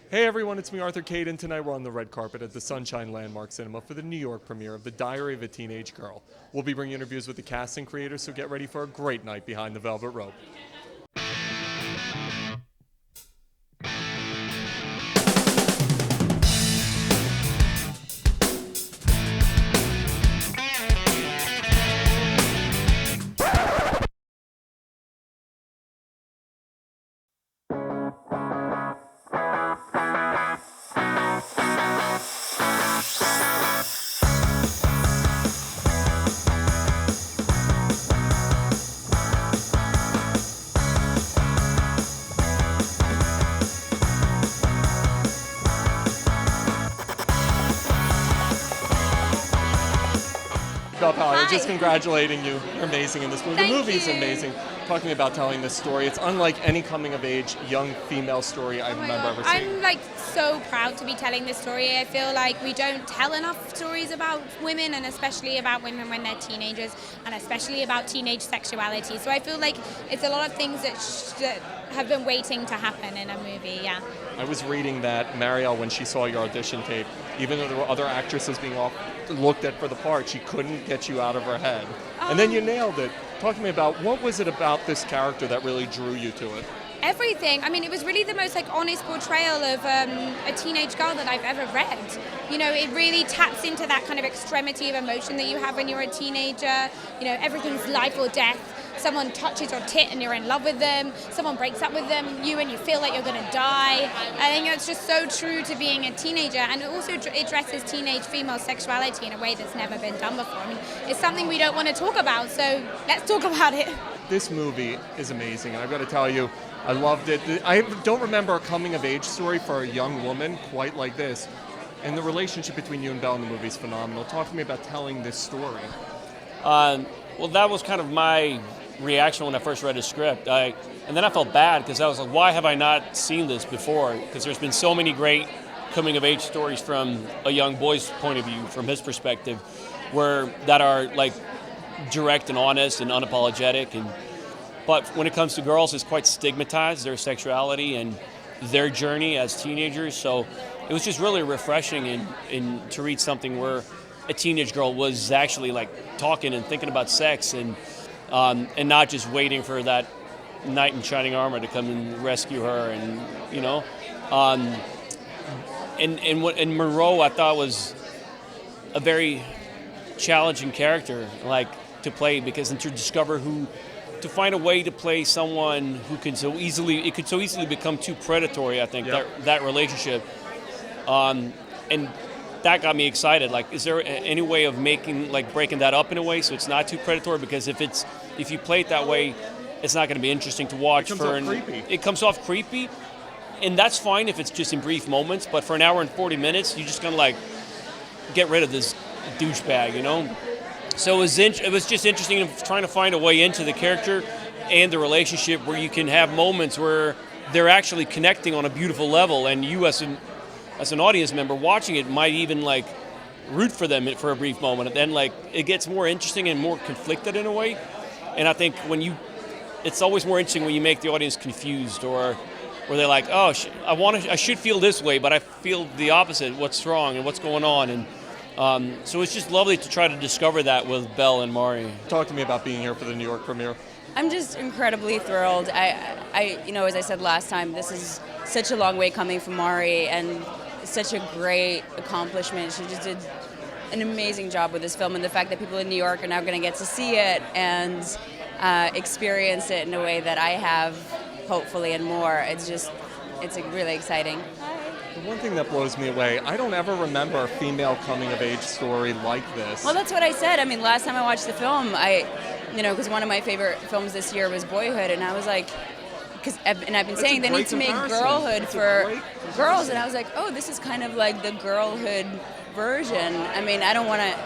Hey everyone, it's me, Arthur Kade, and tonight we're on the red carpet at the Sunshine Landmark Cinema for the New York premiere of The Diary of a Teenage Girl. We'll be bringing interviews with the cast and creators, so get ready for a great night behind the velvet rope. Bel Powley, just congratulating you. You're amazing in this movie. Thank The movie's you. amazing. Talking about telling this story, it's unlike any coming-of-age young female story I remember ever seeing. I'm so proud to be telling this story. I feel like we don't tell enough stories about women, and especially about women when they're teenagers, and especially about teenage sexuality. So I feel like it's a lot of things that have been waiting to happen in a movie. Yeah. I was reading that Marielle, when she saw your audition tape, even though there were other actresses being looked at for the part, she couldn't get you out of her head. And then you nailed it. Talk to me about, what was it about this character that really drew you to it? Everything. I mean, it was really the most honest portrayal of a teenage girl that I've ever read. You know, it really taps into that kind of extremity of emotion that you have when you're a teenager. You know, everything's life or death. Someone touches your tit and you're in love with them. Someone breaks up with them, and you feel like you're going to die. I think it's just so true to being a teenager, and it also addresses teenage female sexuality in a way that's never been done before. I mean, it's something we don't want to talk about, so let's talk about it. This movie is amazing, and I've got to tell you, I loved it. I don't remember a coming-of-age story for a young woman quite like this. And the relationship between you and Belle in the movie is phenomenal. Talk to me about telling this story. Well, that was kind of my reaction when I first read the script. And then I felt bad because I was like, why have I not seen this before? Because there's been so many great coming-of-age stories from a young boy's point of view, from his perspective, that are direct and honest and unapologetic. But when it comes to girls, it's quite stigmatized, their sexuality and their journey as teenagers. So it was just really refreshing to read something where a teenage girl was actually talking and thinking about sex and not just waiting for that knight in shining armor to come and rescue her. And and Monroe, I thought, was a very challenging character to play, because to find a way to play someone who could so easily become too predatory. I think that relationship, and that got me excited. Is there any way of breaking that up in a way so it's not too predatory? Because if you play it that way, it's not going to be interesting to watch. It comes off creepy, and that's fine if it's just in brief moments. But for an hour and 40 minutes, you're just going to get rid of this douchebag, you know. So it was just interesting trying to find a way into the character and the relationship where you can have moments where they're actually connecting on a beautiful level, and you as an audience member watching it might even root for them for a brief moment, and then it gets more interesting and more conflicted in a way. And I think it's always more interesting when you make the audience confused, or where they're like, oh, I should feel this way, but I feel the opposite. What's wrong and what's going on? And so it's just lovely to try to discover that with Belle and Mari. Talk to me about being here for the New York premiere. I'm just incredibly thrilled. As I said last time, this is such a long way coming from Mari, and such a great accomplishment. She just did an amazing job with this film, and the fact that people in New York are now going to get to see it and experience it in a way that I have, hopefully, and more. It's really exciting. The one thing that blows me away, I don't ever remember a female coming-of-age story like this. Well, that's what I said. I mean, last time I watched the film, because one of my favorite films this year was Boyhood, and I was like, I've been saying they need to make Girlhood for girls, and I was like, oh, this is kind of like the Girlhood version. I mean, I don't want to,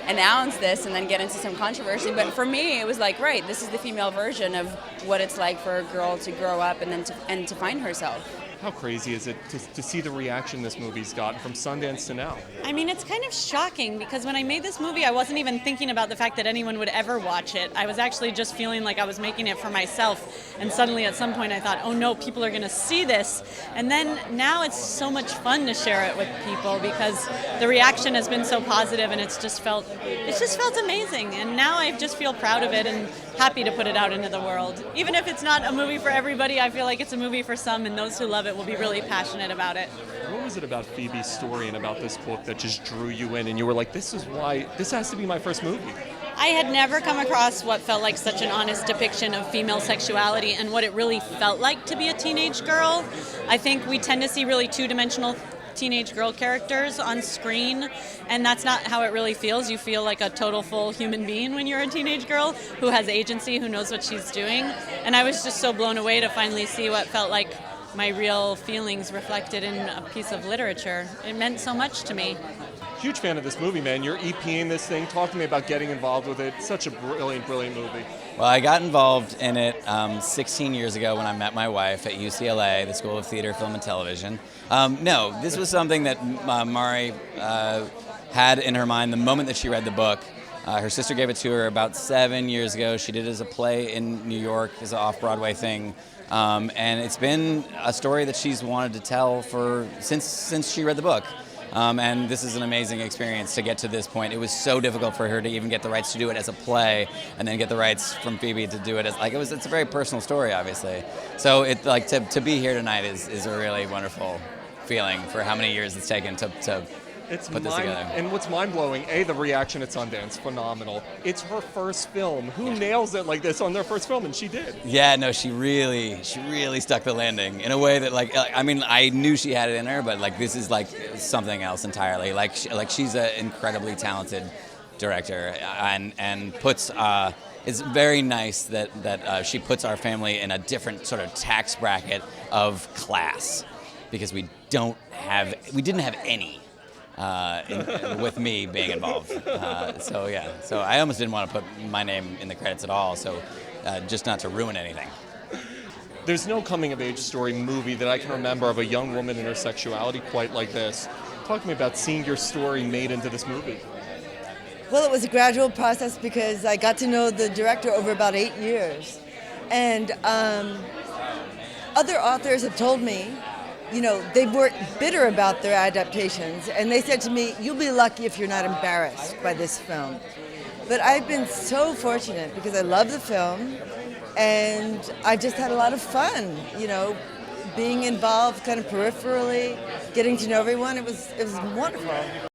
announce this and then get into some controversy, but for me, it was this is the female version of what it's like for a girl to grow up and to find herself. How crazy is it to see the reaction this movie's gotten from Sundance to now? I mean, it's kind of shocking because when I made this movie, I wasn't even thinking about the fact that anyone would ever watch it. I was actually just feeling like I was making it for myself. And suddenly at some point I thought, oh no, people are going to see this. And then now it's so much fun to share it with people because the reaction has been so positive and it's just felt amazing. And now I just feel proud of it and happy to put it out into the world. Even if it's not a movie for everybody, I feel like it's a movie for some, and those who love it will be really passionate about it. What was it about Phoebe's story and about this book that just drew you in and you were like, this has to be my first movie? I had never come across what felt like such an honest depiction of female sexuality and what it really felt like to be a teenage girl. I think we tend to see really two-dimensional teenage girl characters on screen, and that's not how it really feels. You feel like a total full human being when you're a teenage girl who has agency, who knows what she's doing. And I was just so blown away to finally see what felt like my real feelings reflected in a piece of literature. It meant so much to me. Huge fan of this movie, man. You're EPing this thing. Talk to me about getting involved with it. Such a brilliant, brilliant movie. Well, I got involved in it 16 years ago when I met my wife at UCLA, the School of Theater, Film, and Television. No, this was something that Mari had in her mind the moment that she read the book. Her sister gave it to her about 7 years ago. She did it as a play in New York, as an off-Broadway thing. And it's been a story that she's wanted to tell since she read the book. And this is an amazing experience to get to this point. It was so difficult for her to even get the rights to do it as a play, and then get the rights from Phoebe to do it as it's a very personal story, obviously. So to be here tonight is a really wonderful feeling for how many years it's taken to put this together. And what's mind-blowing, the reaction at Sundance, phenomenal. It's her first film. Who nails it like this on their first film? And she did. Yeah, no, she really stuck the landing in a way that I knew she had it in her, but this is something else entirely. She's an incredibly talented director and puts. It's very nice that she puts our family in a different sort of tax bracket of class, because we didn't have any. With me being involved. So I almost didn't want to put my name in the credits at all, so just not to ruin anything. There's no coming-of-age story movie that I can remember of a young woman and her sexuality quite like this. Talk to me about seeing your story made into this movie. Well, it was a gradual process because I got to know the director over about 8 years. And other authors have told me, they weren't bitter about their adaptations, and they said to me, you'll be lucky if you're not embarrassed by this film. But I've been so fortunate because I love the film, and I've just had a lot of fun, being involved kind of peripherally, getting to know everyone. It was wonderful.